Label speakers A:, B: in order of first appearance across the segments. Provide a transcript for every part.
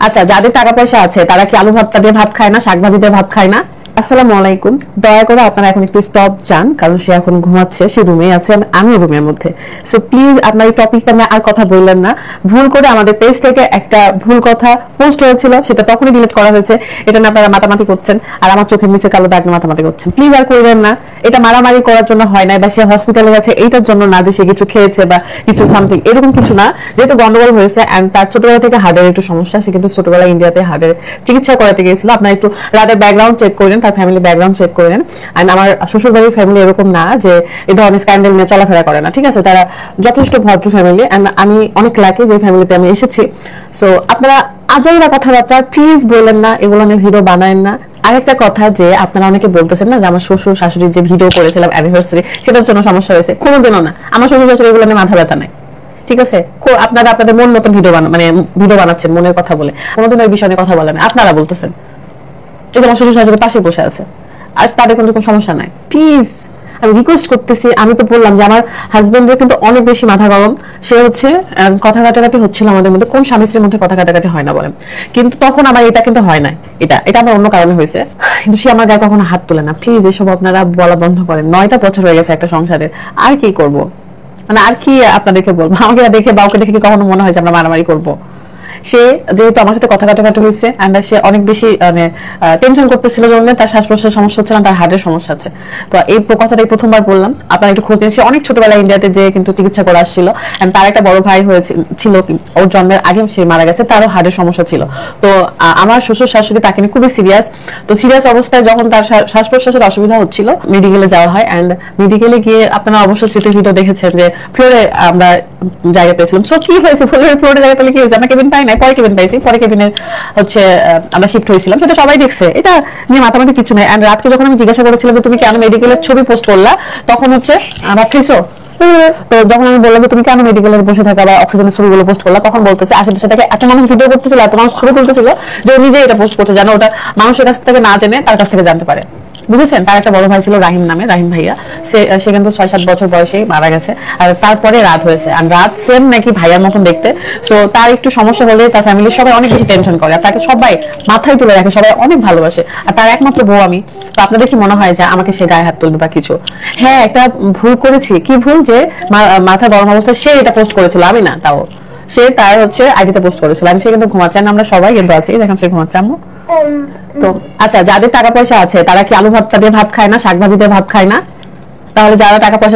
A: আচ্ছা, যাদের টাকা পয়সা আছে তারা কি আলু ভর্তা দিয়ে ভাত খায় না, শাক ভাজি দিয়ে ভাত খায় না? আসসালামু আলাইকুম। দয়া করে আপনারা এখন একটু স্টপ যান, কারণ সে এখন ঘুমাচ্ছে, সে রুমে আছে, আমি রুমের মধ্যে। সো প্লিজ আপনার এই টপিকটা নিয়ে আর কথা বললেন না। ভুল করে আমাদের পেজ থেকে একটা ভুল কথা পোস্ট হয়েছিল, সেটা তখনই ডিলিট করা হয়েছে। এটা নিয়ে আপনারা মাতামাতি করছেন আর আমার চোখের নিচে কালো দাগ নিয়ে মাতামাতি করছেন। প্লিজ আর করবেন না। এটা মারামারি করার জন্য হয় না, বা সে হসপিটালে গেছে এইটার জন্য না যে সে কিছু খেয়েছে বা কিছু সামথিং, এরকম কিছু না। যেহেতু গন্ডগোল হয়েছে এন্ড তার ছোটবেলা থেকে হার্টের একটু সমস্যা, সে কিন্তু ছোটবেলা ইন্ডিয়াতে হার্টের চিকিৎসা করাতে গিয়েছিল। আপনারা একটু রাতের ব্যাকগ্রাউন্ড চেক করেন, তার ফ্যামিলি ব্যাকগ্রাউন্ড চেক করেন। এন্ড আমার শ্বশুর বাড়ির ফ্যামিলি এরকম না যে এই ধরনের স্ক্যান্ডাল নিয়ে চলাফেরা করে না, ঠিক আছে? তারা যথেষ্ট ভদ্র ফ্যামিলি এন্ড আমি অনেক লাকি যে ফ্যামিলিতে আমি এসেছি। সো আপনারা আজাইরা কথাবার্তা প্লিজ বললেন না, এগুলো নিয়ে ভিডিও বানায়েন না। আরেকটা কথা, যে আপনারা অনেকে বলতেছেন না যে আমার শ্বশুর শাশুড়ি যে ভিডিও করেছিলাম অ্যানিভার্সারি, সেটার জন্য সমস্যা হয়েছে। কোনোদিনও না, আমার শ্বশুর শাশুড়ি এগুলো নিয়ে মাথা ব্যথা নাই, ঠিক আছে? আপনারা আপনাদের মন মতন ভিডিও বানাচ্ছেন মনের কথা বলে, কোনোদিন ওই বিষয়ে কথা বলেন। আপনারা বলতেছেন এই যে আমার শ্বশুর শাশুড়ি পাশে বসে আছে, আজ তাদের কোনো সমস্যা নাই। প্লিজ আমি রিকোয়েস্ট করতেছি। আমি তো বললাম যে আমার হাজবেন্ডের কিন্তু অনেক বেশি মাথা গরম। সে হচ্ছে কথা কাটাকাটি হচ্ছিল আমাদের মধ্যে, কোন স্বামী স্ত্রীর মধ্যে কথা কাটাকাটি হয় না বলেন? কিন্তু তখন আমার এটা কিন্তু হয় না, এটা আমার অন্য কারণে হয়েছে, কিন্তু সে আমার গায়ে কখনো হাত তোলে না। প্লিজ এসব আপনারা বলা বন্ধ করেন। 9টা বছর হয়ে গেছে একটা সংসারের, আর কি করব? মানে আর কি আপনাদেরকে বলবো? আমাকে দেখে বা ওকে দেখে কি কখনো মনে হয় যে আমরা মারামারি করবো? সে যেহেতু আমার সাথে কথা কাটাকাটি হয়েছে এন্ড সে অনেক বেশি টেনশন করতেছিল, জন্য তার শ্বাস প্রশ্বাসের সমস্যা হচ্ছে না, তার হার্টের সমস্যা আছে। তো এই কথাটাই প্রথমবার বললাম, আপনারা একটু খোঁজ নিন। সে অনেক ছোটবেলায় ইন্ডিয়াতে যে কিন্তু চিকিৎসা করে আসছিল এন্ড তার একটা বড় ভাই হয়েছিল, ওর জন্মের আগে সে মারা গেছে, তারও হার্টের সমস্যা ছিল। তো আমার শ্বশুর শাশুড়ি তাকে নিয়ে খুবই সিরিয়াস। তো সিরিয়াস অবস্থায় যখন তার শ্বাস প্রশ্বাসের অসুবিধা হচ্ছিল, মেডিকেলে যাওয়া হয় এন্ড মেডিকেলে গিয়ে আপনারা অবশ্যই সেটা ভিডিও দেখেছেন যে ফ্লোরে আমরা জায়গা পেয়েছিলাম। সো কি হয়েছে, ফ্লোরে জায়গা পেলে কি হয়েছে? আমরা কেবিন পাই নাই, পরে কেবিন পাইছি, পরে কেবিনের হচ্ছে আমরা শিফট হয়েছিলাম, সেটা সবাই দেখছে। এটা নিয়ে মাতামাতি কিছু নাই। এন্ড রাতকে যখন আমি জিজ্ঞাসা করেছিলাম যে তুমি কেন মেডিকেলের ছবি পোস্ট করলা, তখন হচ্ছে আমার খাইছো। তো যখন আমি বললাম যে তুমি কেন মেডিকেলে বসে থাকা বা অক্সিজেনের ছবিগুলো পোস্ট করলা, তখন বলতেছে আশেপাশে থেকে এত মানুষ ভিডিও করতেছিল, এত মানুষ ছবি তুলতেছিল যে নিজে এটা পোস্ট করছে, যেন ওটা মানুষের কাছ থেকে না জেনে তার কাছ থেকে জানতে পারে। বুঝেছেন? তার একটা বড় ভাই ছিল রাহিম নামে, রাহিম ভাইয়া। সে কিন্তু 6-7 বছর বয়সেই মারা গেছে, আর তারপরে রাত হয়েছে। আর রাত সেম নাকি ভাইয়ার মতন দেখতে। সো তার একটু সমস্যা হলে তার ফ্যামিলির সবাই অনেক বেশি টেনশন করে, আর তাকে সবাই মাথায় তুলে রাখে, সবাই অনেক ভালোবাসে। আর তার একমাত্র বউ আমি। তো আপনাদের কি মনে হয় যে আমাকে সে গায়ে হাত তুলবে বা কিছু? হ্যাঁ, একটা ভুল করেছি। কি ভুল? যে মাথা গরম অবস্থায় সে এটা পোস্ট করেছিল, আমি না। তাও সে তার হচ্ছে আইডিতে পোস্ট করেছিল। আমি সে কিন্তু ঘুমাচ্ছে, আমরা সবাই কিন্তু আছি, দেখেন সে ঘুমাচ্ছে। আম্মু তো আচ্ছা, যাদের টাকা পয়সা আছে তারা কি আলু ভর্তা দিয়ে ভাত খায় না, শাক ভাজি দিয়ে ভাত খায় না? তাহলে যারা টাকা পয়সা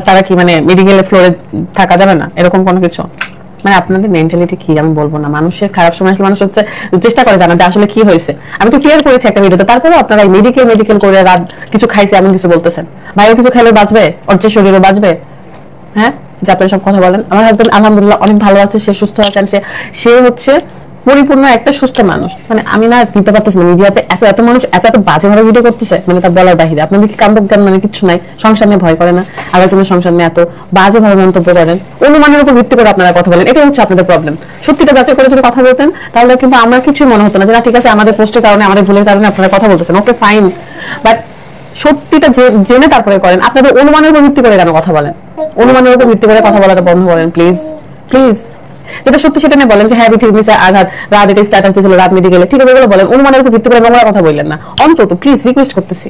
A: তারা কি মানে মেডিকেলের ফ্লোরে থাকা যাবে না, এরকম কোনো কিছু? মানে আপনাদের মেন্টালিটি কি আমি বলবো না। মানুষের খারাপ সময় আসলে মানুষ হচ্ছে চেষ্টা করে জানা যে আসলে কি হয়েছে। আমি তো ক্লিয়ার করেছি একটা ভিডিওতে, তারপরেও আপনারা মেডিকেল করে রাত কিছু খাইছে এমন কিছু বলতেছেন। ভাইও কিছু খাইলে বাঁচবে, ওর যে শরীরও বাঁচবে? হ্যাঁ, যে আপনারা সব কথা বলেন। আমার হাজবেন্ড আলহামদুলিল্লাহ অনেক ভালো আছে, সে সুস্থ আছেন, সে হচ্ছে পরিপূর্ণ একটা সুস্থ মানুষ। মানে আমি না দিতে পারতেছি না, মিডিয়াতে এত মানুষ এত বাজেভাবে ভিডিও করতেছে, মানে তার বলার বাহিরে। আপনাদের কি কাণ্ড জ্ঞান মানে কিছু নাই? সংসার নিয়ে ভয় করে না, আবার তুমি সংসার নিয়ে এত বাজেভাবে মন্তব্য করেন, অনুমানের উপর ভিত্তি করে আপনারা কথা বলেন। এটাই হচ্ছে আপনাদের প্রবলেম। সত্যিটা যাচাই করে যদি কথা বলতেন, তাহলে কিন্তু আমার কিছুই মনে হতো না যে না ঠিক আছে, আমাদের পোস্টের কারণে, আমাদের ভুলের কারণে আপনারা কথা বলতেছেন, ওকে ফাইন। বাট সত্যিটা জেনে তারপরে করেন। আপনাদের অনুমানের উপর ভিত্তি করে কেন কথা বলেন? অনুমানের উপর ভিত্তি করে কথা বলাটা বন্ধ করেন প্লিজ, প্লিজ। যেটা সত্যি সেটা নিয়ে বলেন যে হ্যাঁ ঠিক নিচে আঘাত, রাত এটা স্ট্যাটাস দিয়েছিল, রাত মেডিকেলে, ঠিক আছে, এগুলো বলেন। অনুমানের উপর ভিত্তি করে নোংরা কথা বললেন না অন্তত, প্লিজ। রিকোয়েস্ট করতেছি।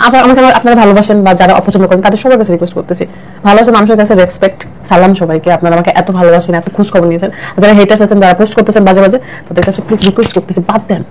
A: আমাকে আপনারা ভালোবাসেন বা যারা অপছন্দ করেন তাদের সবার কাছে রিকোয়েস্ট করতেছি, ভালোবাসেন মানুষের কাছে রেসপেক্ট, সালাম সবাইকে। আপনারা আমাকে এত ভালোবাসেন, এত খোঁজ খবর নিয়েছেন। যারা হেটার্স আছেন, যারা পোস্ট করতেছেন বাজে বাজে, তাদের কাছে প্লিজ রিকোয়েস্ট করতেছি, বাদ দেন।